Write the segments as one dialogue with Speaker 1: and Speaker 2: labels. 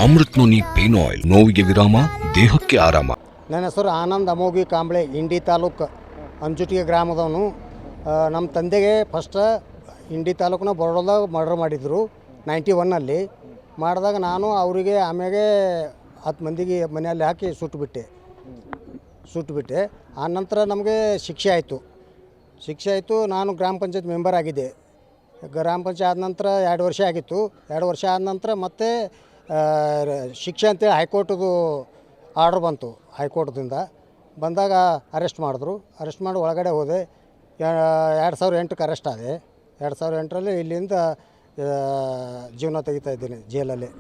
Speaker 1: Amrit noni pain oil, ನೋವಿಗೆ ವಿರಾಮ, ದೇಹಕ್ಕೆ ಆರಾಮ.
Speaker 2: ನನ್ನ ಹೆಸರು ಆನಂದ್ ಅಮೋಗಿ ಕಾಂಬ್ಳೆ, ಇಂಡಿ ತಾಲೂಕು ಅಂಚುಟಿಗೆ ಗ್ರಾಮದವನು. ನಮ್ಮ ತಂದೆಗೆ ಫಸ್ಟ್ ಇಂಡಿ ತಾಲೂಕಿನ ಬರೋಡದಾಗ ಮರ್ಡರ್ ಮಾಡಿದರು 91ನಲ್ಲಿ. ಮಾಡಿದಾಗ ನಾನು ಅವರಿಗೆ ಆಮೇಲೆ 10 ಮಂದಿಗೆ ಮನೆಯಲ್ಲಿ ಹಾಕಿ ಸುಟ್ಟುಬಿಟ್ಟೆ. ಆ ನಂತರ ನಮಗೆ ಶಿಕ್ಷೆ ಆಯಿತು. ನಾನು ಗ್ರಾಮ ಪಂಚಾಯತ್ ಮೆಂಬರ್ ಆಗಿದ್ದೆ. ಗ್ರಾಮ ಪಂಚಾಯತ್ ಆದ ನಂತರ 2 ವರ್ಷ ಆಗಿತ್ತು. 2 ವರ್ಷ ಆದ ನಂತರ ಮತ್ತೆ ಶಿಕ್ಷೆ ಅಂತೇಳಿ ಹೈಕೋರ್ಟ್ದು ಆರ್ಡ್ರ್ ಬಂತು. ಹೈಕೋರ್ಟ್ದಿಂದ ಬಂದಾಗ ಅರೆಸ್ಟ್ ಮಾಡಿದ್ರು. ಅರೆಸ್ಟ್ ಮಾಡಿ ಒಳಗಡೆ ಹೋದೆ. 2008ಕ್ಕೆ ಅರೆಸ್ಟ್ ಆದೆ. 2008ರಲ್ಲಿ ಇಲ್ಲಿಂದ ಜೀವನ ತೆಗಿತಾ ಇದ್ದೀನಿ ಜೈಲಲ್ಲಿ.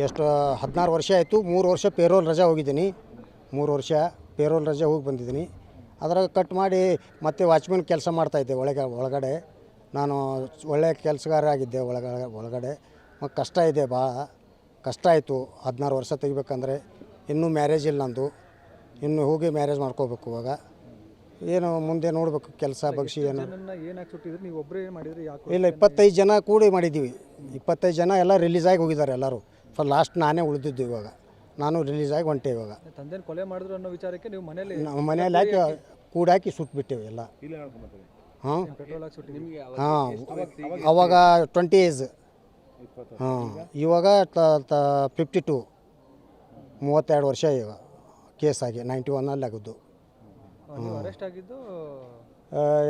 Speaker 2: ಎಷ್ಟು 16 ವರ್ಷ ಆಯಿತು. 3 ವರ್ಷ ಪೇರೋಲ್ ರಜೆ ಹೋಗಿದ್ದೀನಿ. 3 ವರ್ಷ ಪೇರೋಲ್ ರಜೆ ಹೋಗಿ ಬಂದಿದ್ದೀನಿ. ಅದ್ರಾಗ ಕಟ್ ಮಾಡಿ ಮತ್ತೆ ವಾಚ್ಮನ್ ಕೆಲಸ ಮಾಡ್ತಾಯಿದ್ದೆ ಒಳಗಡೆ. ನಾನು ಒಳ್ಳೆಯ ಕೆಲಸಗಾರ ಆಗಿದ್ದೆ ಒಳಗಡೆ. ಕಷ್ಟ ಇದೆ, ಭಾಳ ಕಷ್ಟ ಆಯಿತು. 16 ವರ್ಷ ತೆಗಿಬೇಕಂದ್ರೆ ಇನ್ನೂ ಮ್ಯಾರೇಜ್ ಇಲ್ಲ ನಂದು. ಇನ್ನು ಹೋಗಿ ಮ್ಯಾರೇಜ್ ಮಾಡ್ಕೋಬೇಕು. ಇವಾಗ ಏನು ಮುಂದೆ ನೋಡಬೇಕು ಕೆಲಸ ಬಗ್ಸಿ ಏನು ಇಲ್ಲ. 25 ಜನ ಕೂಡಿ ಮಾಡಿದ್ದೀವಿ. 25 ಜನ ಎಲ್ಲ ರಿಲೀಸ್ ಆಗಿ ಹೋಗಿದ್ದಾರೆ ಎಲ್ಲರೂ. ಲಾಸ್ಟ್ ನಾನೇ ಉಳಿದಿದ್ದು. ಇವಾಗ ನಾನು ರಿಲೀಸ್ ಆಗಿ ಹೊಂಟೆ. ಇವಾಗ
Speaker 3: ತಂದೆ ಕೊಲೆ ಮಾಡಿದ್ರು ಅನ್ನೋ ವಿಚಾರಕ್ಕೆ ನೀವು
Speaker 2: ನಾವು ಮನೆಯಲ್ಲಿ ಹಾಕಿ ಕೂಡಾಕಿ ಸುಟ್ಬಿಟ್ಟೇವೆ ಎಲ್ಲ. ಹಾಂ ಅವಾಗ 20 ಏಜ್. ಇವಾಗ 52, 32 ವರ್ಷ ಇವಾಗ ಕೇಸ್ ಆಗಿ 91ನಲ್ಲಿ ಆಗಿದ್ದು.
Speaker 3: ಅರೆಸ್ಟ್ ಆಗಿದ್ದು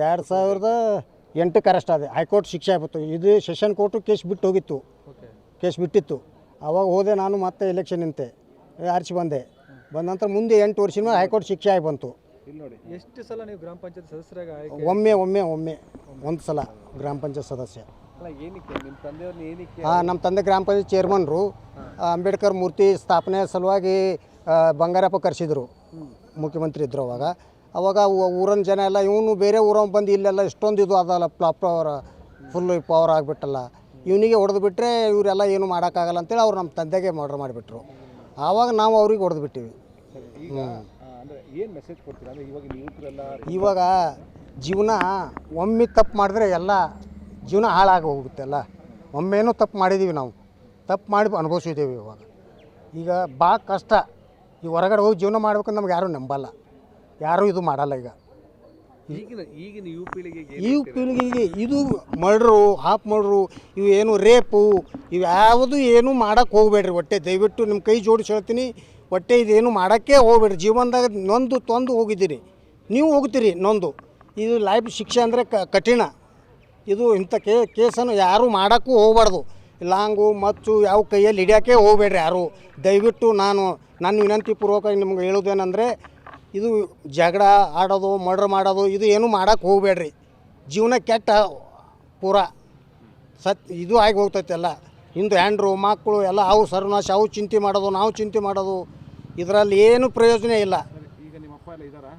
Speaker 2: 2008ಕ್ಕೆ ಅರೆಸ್ಟ್ ಆದೆ. ಹೈಕೋರ್ಟ್ ಶಿಕ್ಷೆ ಆಗ್ಬಿಟ್ಟು. ಇದು ಸೆಷನ್ ಕೋರ್ಟು ಕೇಸ್ ಬಿಟ್ಟಿತ್ತು. ಆವಾಗ ಹೋದೆ ನಾನು. ಮತ್ತೆ ಎಲೆಕ್ಷನ್ ನಿಂತೆ, ಆರಿಸಿ ಬಂದ ನಂತರ ಮುಂದೆ 8 ವರ್ಷ ಮೇಲೆ ಹೈಕೋರ್ಟ್ ಶಿಕ್ಷೆ ಆಗಿ ಬಂತು.
Speaker 3: ಎಷ್ಟು ಸಲ ನೀವು ಗ್ರಾಮ ಪಂಚಾಯತ್ ಸದಸ್ಯರಾಗಿ?
Speaker 2: ಒಮ್ಮೆ ಒಂದು ಸಲ ಗ್ರಾಮ ಪಂಚಾಯತ್ ಸದಸ್ಯ. ನಮ್ಮ ತಂದೆ ಗ್ರಾಮ ಪಂಚಾಯತ್ ಚೇರ್ಮನ್ರು. ಅಂಬೇಡ್ಕರ್ ಮೂರ್ತಿ ಸ್ಥಾಪನೆ ಸಲುವಾಗಿ ಬಂಗಾರಪ್ಪ ಕರೆಸಿದ್ರು. ಮುಖ್ಯಮಂತ್ರಿ ಇದ್ದರು ಅವಾಗ ಊರಿನ ಜನ ಎಲ್ಲ ಇವನು ಬೇರೆ ಊರವ್ ಬಂದು ಇಲ್ಲೆಲ್ಲ ಇಷ್ಟೊಂದು ಇದು ಅದಲ್ಲ, ಫುಲ್ ಪವರ್ ಆಗಿಬಿಟ್ಟಲ್ಲ, ಇವನಿಗೆ ಹೊಡೆದು ಬಿಟ್ಟರೆ ಇವರೆಲ್ಲ ಏನು ಮಾಡೋಕ್ಕಾಗಲ್ಲ ಅಂತೇಳಿ ಅವ್ರು ನಮ್ಮ ತಂದೆಗೆ ಮರ್ಡರ್ ಮಾಡಿಬಿಟ್ರು. ಆವಾಗ ನಾವು ಅವ್ರಿಗೆ ಹೊಡೆದು ಬಿಟ್ಟಿವಿ. ಇವಾಗ ಜೀವನ ಒಮ್ಮೆ ತಪ್ಪು ಮಾಡಿದ್ರೆ ಎಲ್ಲ ಜೀವನ ಹಾಳಾಗಿ ಹೋಗುತ್ತೆಲ್ಲ. ಒಮ್ಮೆನೂ ತಪ್ಪು ಮಾಡಿದ್ದೀವಿ, ನಾವು ತಪ್ಪು ಮಾಡಿ ಅನುಭವಿಸಿದ್ದೀವಿ. ಈಗ ಭಾಳ ಕಷ್ಟ. ಈ ಹೊರಗಡೆ ಹೋಗಿ ಜೀವನ ಮಾಡ್ಬೇಕಂದ್ರೆ ನಮ್ಗೆ ಯಾರೂ ನಂಬಲ್ಲ, ಯಾರೂ ಇದು ಮಾಡಲ್ಲ.
Speaker 3: ಈಗಿನ ಯುವ
Speaker 2: ಪೀಳಿಗೆಗೆ ಇದು ಮರ್ಡ್ರು, ಹಾಫ್ ಮರ್ಡ್ರು, ಇವು ಏನು ರೇಪು, ಇವು ಯಾವುದು ಏನು ಮಾಡೋಕ್ಕೆ ಹೋಗ್ಬೇಡ್ರಿ. ಒಟ್ಟೆ ದಯವಿಟ್ಟು ನಿಮ್ಮ ಕೈ ಜೋಡಿಸಿ ಹೇಳ್ತೀನಿ, ಒಟ್ಟೆ ಇದೇನು ಮಾಡೋಕ್ಕೆ ಹೋಗ್ಬೇಡ್ರಿ. ಜೀವನದಾಗ ನೊಂದು ತೊಂದು ಹೋಗಿದ್ದೀರಿ, ನೀವು ಹೋಗ್ತೀರಿ ನೊಂದು. ಇದು ಲೈಫ್ ಶಿಕ್ಷೆ ಅಂದರೆ ಕಠಿಣ. ಇದು ಇಂಥ ಕೇಸನ್ನು ಯಾರೂ ಮಾಡೋಕ್ಕೂ ಹೋಗ್ಬಾರ್ದು. ಲಾಂಗು ಮಚ್ಚು ಯಾವ ಕೈಯಲ್ಲಿ ಹಿಡಿಯೋಕ್ಕೆ ಹೋಗ್ಬೇಡ್ರಿ ಯಾರು. ದಯವಿಟ್ಟು ನನ್ನ ವಿನಂತಿ ಪೂರ್ವಕವಾಗಿ ನಿಮ್ಗೆ ಹೇಳೋದೇನೆಂದರೆ, ಇದು ಜಗಳ ಆಡೋದು, ಮರ್ಡರ್ ಮಾಡೋದು ಇದು ಏನೂ ಮಾಡೋಕ್ಕೆ ಹೋಗ್ಬೇಡ್ರಿ. ಜೀವನ ಕೆಟ್ಟ ಪೂರ ಇದು ಆಗಿ ಹೋಗ್ತೈತೆಲ್ಲ. ಹಿಂದೆ ಹೆಂಡ್ರು ಮಕ್ಕಳು ಎಲ್ಲ ಅವು ಸರ್ವನಾಶ, ಅವು ಚಿಂತೆ ಮಾಡೋದು, ನಾವು ಚಿಂತೆ ಮಾಡೋದು, ಇದರಲ್ಲಿ ಏನು ಪ್ರಯೋಜನ ಇಲ್ಲ.
Speaker 3: ಈಗ ನಿಮ್ಮ ಅಪ್ಪ ಎಲ್ಲ ಇದ್ದಾರಾ?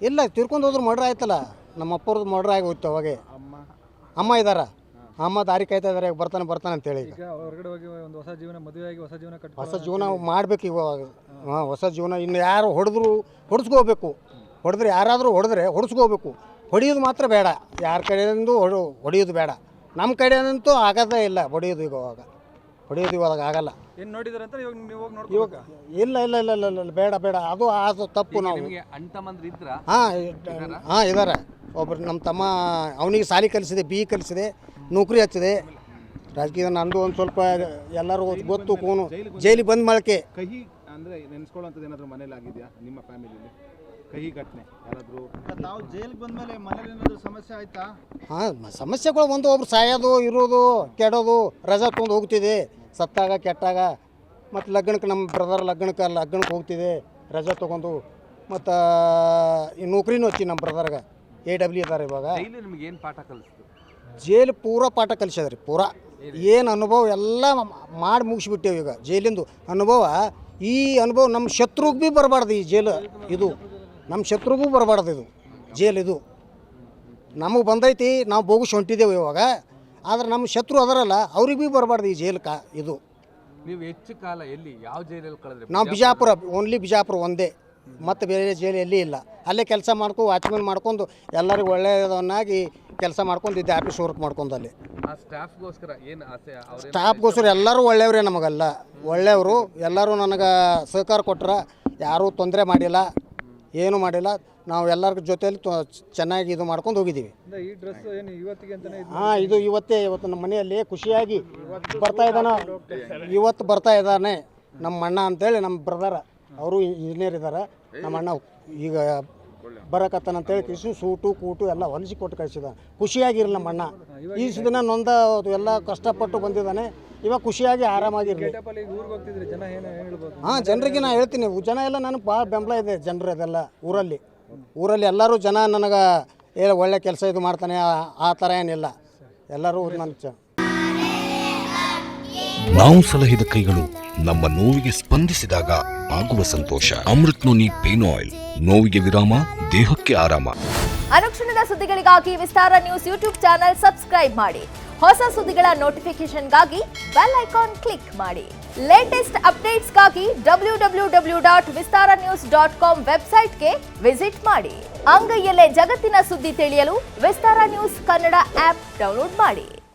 Speaker 2: ಇಲ್ಲ, ತಿರ್ಕೊಂಡು ಹೋದ್ರು ಮರ್ಡರ್ ಆಯ್ತಲ್ಲ. ನಮ್ಮ ಅಪ್ಪರದ್ದು ಮರ್ಡರ್ ಆಗಿ ಹೋಯ್ತು. ಅವಾಗೆ ಅಮ್ಮ ಇದ್ದಾರ. ಅಮ್ಮ ದಾರಿ ಕಾಯ್ತಾ ಇದ್ದಾರೆ, ಬರ್ತಾನೆ ಅಂತೇಳಿ.
Speaker 3: ಈಗ ಹೊರಗಡೆ ಹೋಗಿ ಒಂದು ಹೊಸ ಜೀವನ, ಮದುವೆಯಾಗಿ ಹೊಸ
Speaker 2: ಜೀವನ ಮಾಡಬೇಕು ಇವಾಗ. ಹೊಸ ಜೀವನ. ಇನ್ನು ಯಾರು ಹೊಡೆಸ್ಕೋಬೇಕು. ಹೊಡೆದ್ರೆ ಯಾರಾದರೂ ಹೊಡೆಸ್ಕೋಬೇಕು. ಹೊಡೆಯೋದು ಮಾತ್ರ ಬೇಡ. ಯಾರ ಕಡೆಯಿಂದ ಹೊಡೆಯೋದು ಬೇಡ. ನಮ್ಮ ಕಡೆಯಂತೂ ಆಗೋದೇ ಇಲ್ಲ ಹೊಡೆಯೋದು. ಹೊಡೆಯೋದು ಇವಾಗ ಆಗಲ್ಲ.
Speaker 3: ಏನು ನೋಡಿದ್ರೆ ಅಂತ ಇವಾಗ
Speaker 2: ಇಲ್ಲ ಬೇಡ. ಅದು ತಪ್ಪು. ನಾವು ಇದ್ದಾರೆ. ಒಬ್ಬರು ನಮ್ಮ ತಮ್ಮ, ಅವನಿಗೆ ಸಾಲಿ ಕಲಿಸಿದೆ, BE ಕಲಿಸಿದೆ, ನೌಕರಿ ಹಚ್ಚಿದೆ. ರಾಜಕೀಯ ನಂದು ಒಂದು ಸ್ವಲ್ಪ ಎಲ್ಲರೂ ಗೊತ್ತು. ಕೂನು ಜೈಲಿಗೆ ಬಂದ ಮಾಡಕ್ಕೆ
Speaker 4: ಕಹಿ ಅಂದರೆ ನೆನೆಸ್ಕೊಳ್ಳೋಂಥದ್ದು ಏನಾದರೂ ಮನೇಲಿ ಆಗಿದೆಯಾ ನಿಮ್ಮ ಫ್ಯಾಮಿಲಿಯಲ್ಲಿ? ಕಹಿ ಘಟನೆ ಯಾರಾದರೂ ತಾವು ಜೈಲಿಗೆ ಬಂದಮೇಲೆ ಮನೇಲಿ ಏನಾದರೂ ಸಮಸ್ಯೆ ಆಯಿತಾ?
Speaker 2: ಸಮಸ್ಯೆಗಳು ಒಬ್ಬರು ಸಾಯೋದು, ಇರೋದು, ಕೆಡೋದು, ರಜಾ ತೊಗೊಂಡು ಹೋಗ್ತಿದೆ. ಸತ್ತಾಗ ಕೆಟ್ಟಾಗ ಮತ್ತು ಲಗ್ನಕ್ಕೆ ನಮ್ಮ ಬ್ರದರ್ ಲಗ್ನಕ್ಕೆ ಹೋಗ್ತಿದೆ ರಜಾ ತೊಗೊಂಡು. ಮತ್ತು ಈ ನೌಕರಿನೂ ಹಚ್ಚಿ ನಮ್ಮ ಬ್ರದರ್ಗೆ AW ಇದ್ದಾರೆ. ಇವಾಗ
Speaker 3: ನಿಮ್ಗೆ ಏನು ಪಾಠ ಕಲಿಸ್ತು?
Speaker 2: ಜೈಲು ಪೂರ ಪಾಠ ಕಲಿಸಿದ್ರಿ. ಪೂರ ಏನು ಅನುಭವ ಎಲ್ಲ ಮಾಡಿ ಮುಗಿಸ್ಬಿಟ್ಟೇವೆ. ಈಗ ಜೈಲಿಂದು ಅನುಭವ, ಈ ಅನುಭವ ನಮ್ಮ ಶತ್ರುಗೆ ಭೀ ಬರಬಾರ್ದು. ಈ ಜೈಲು ಇದು ನಮ್ಮ ಶತ್ರುಗೂ ಬರಬಾರ್ದು. ಇದು ಜೈಲು ಇದು ನಮಗೆ ಬಂದೈತಿ, ನಾವು ಬೋಗಿಸಿ ಹೊಂಟಿದ್ದೇವೆ ಇವಾಗ. ಆದರೆ ನಮ್ಮ ಶತ್ರು ಅದರಲ್ಲ, ಅವ್ರಿಗೆ ಭೀ ಬರಬಾರ್ದು ಈ ಜೈಲು ಇದು.
Speaker 3: ನೀವು ಹೆಚ್ಚು ಕಾಲ ಎಲ್ಲಿ, ಯಾವ ಜೈಲಲ್ಲಿ ಕಳೆದ್ರಿ?
Speaker 2: ನಾವು ಬಿಜಾಪುರ, ಓನ್ಲಿ ಬಿಜಾಪುರ ಒಂದೇ. ಮತ್ತು ಬೇರೆ ಜೈಲು ಎಲ್ಲಿ ಇಲ್ಲ. ಅಲ್ಲೇ ಕೆಲಸ ವಾಚ್ಮನ್ ಮಾಡ್ಕೊಂಡು ಎಲ್ಲರಿಗೂ ಒಳ್ಳೆಯದನ್ನಾಗಿ ಕೆಲಸ ಮಾಡ್ಕೊಂಡಿದ್ದೆ. ಆಫೀಸ್ ವರ್ಕ್ ಮಾಡ್ಕೊಂಡು ಅಲ್ಲಿ
Speaker 3: ಸ್ಟಾಫ್ಗೋಸ್ಕರ ಏನು ಆಸೆ?
Speaker 2: ಸ್ಟಾಫ್ಗೋಸ್ಕರ ಎಲ್ಲರೂ ಒಳ್ಳೆಯವರೇ. ನಮಗೆಲ್ಲ ಒಳ್ಳೆಯವರು, ಎಲ್ಲರೂ ನನಗೆ ಸಹಕಾರ ಕೊಟ್ಟರೆ, ಯಾರೂ ತೊಂದರೆ ಮಾಡಿಲ್ಲ, ಏನೂ ಮಾಡಿಲ್ಲ. ನಾವು ಎಲ್ಲರ ಜೊತೆಯಲ್ಲಿ ಚೆನ್ನಾಗಿ ಇದು ಮಾಡ್ಕೊಂಡು ಹೋಗಿದ್ದೀವಿ.
Speaker 3: ಈ ಡ್ರೆಸ್ ಏನು ಇವತ್ತಿಗೆ ಅಂತಾನೆ
Speaker 2: ಹಾಂ, ಇದು ಇವತ್ತು ನಮ್ಮ ಮನೆಯಲ್ಲಿ ಖುಷಿಯಾಗಿ ಬರ್ತಾ ಇದ್ದಾನೆ. ಇವತ್ತು ಬರ್ತಾ ಇದ್ದಾನೆ ನಮ್ಮ ಅಣ್ಣ ಅಂತೇಳಿ, ನಮ್ಮ ಬ್ರದರ್ ಅವರು ಇಂಜಿನಿಯರ್ ಇದ್ದಾರೆ. ನಮ್ಮ ಅಣ್ಣ ಈಗ ಬರಕತ್ತಾನಂತೇಳಿ ಕೃಷ್ಣ ಸೂಟು ಕೂಟು ಎಲ್ಲ ಹೊಲಿಸಿ ಕೊಟ್ಟು ಕಳಿಸಿದ್ದಾನೆ. ಖುಷಿಯಾಗಿರಲಿ ನಮ್ಮ ಅಣ್ಣ. ಈ ದಿನ ನೊಂದ ಎಲ್ಲ ಕಷ್ಟಪಟ್ಟು ಬಂದಿದ್ದಾನೆ. ಇವಾಗ ಖುಷಿಯಾಗಿ ಆರಾಮಾಗಿರಲಿ. ಹಾಂ, ಜನರಿಗೆ ನಾನು ಹೇಳ್ತೀನಿ, ಜನ ಎಲ್ಲ ನನಗೆ ಭಾಳ ಬೆಂಬಲ ಇದೆ. ಜನರು ಅದೆಲ್ಲ ಊರಲ್ಲಿ ಎಲ್ಲರೂ ಜನ ನನಗೆ ಒಳ್ಳೆ ಕೆಲಸ ಇದು ಮಾಡ್ತಾನೆ ಆ ಥರ ಏನಿಲ್ಲ. ಎಲ್ಲರೂ ನನ್ನ
Speaker 1: ನಾವು ಸಲಹಿದ ಕೈಗಳು ನಮ್ಮ ನೋವಿಗೆ ಸ್ಪಂದಿಸಿದಾಗ ಆಗುವ ಸಂತೋಷ. ಅಮೃತ್ ನೋನಿ ಪೇನ್ ಆಯಿಲ್, ನೋವಿಗೆ ವಿರಾಮ, ದೇಹಕ್ಕೆ ಆರಾಮ.
Speaker 5: ಅನುಕ್ಷಣದ ಸುದ್ದಿಗಳಿಗಾಗಿ ವಿಸ್ತಾರ ನ್ಯೂಸ್ ಯೂಟ್ಯೂಬ್ ಚಾನೆಲ್ ಸಬ್ಸ್ಕ್ರೈಬ್ ಮಾಡಿ. ಹೊಸ ಸುದ್ದಿಗಳ ನೋಟಿಫಿಕೇಶನ್ಗಾಗಿ ಬೆಲ್ ಐಕಾನ್ ಕ್ಲಿಕ್ ಮಾಡಿ. ಲೇಟೆಸ್ಟ್ ಅಪ್ಡೇಟ್ಸ್ಗಾಗಿ www.vistaranews.com ವೆಬ್ಸೈಟ್ಗೆ ವಿಸಿಟ್ ಮಾಡಿ. ಅಂಗೈಯಲ್ಲೇ ಜಗತ್ತಿನ ಸುದ್ದಿ ತಿಳಿಯಲು ವಿಸ್ತಾರ ನ್ಯೂಸ್ ಕನ್ನಡ ಆಪ್ ಡೌನ್ಲೋಡ್ ಮಾಡಿ.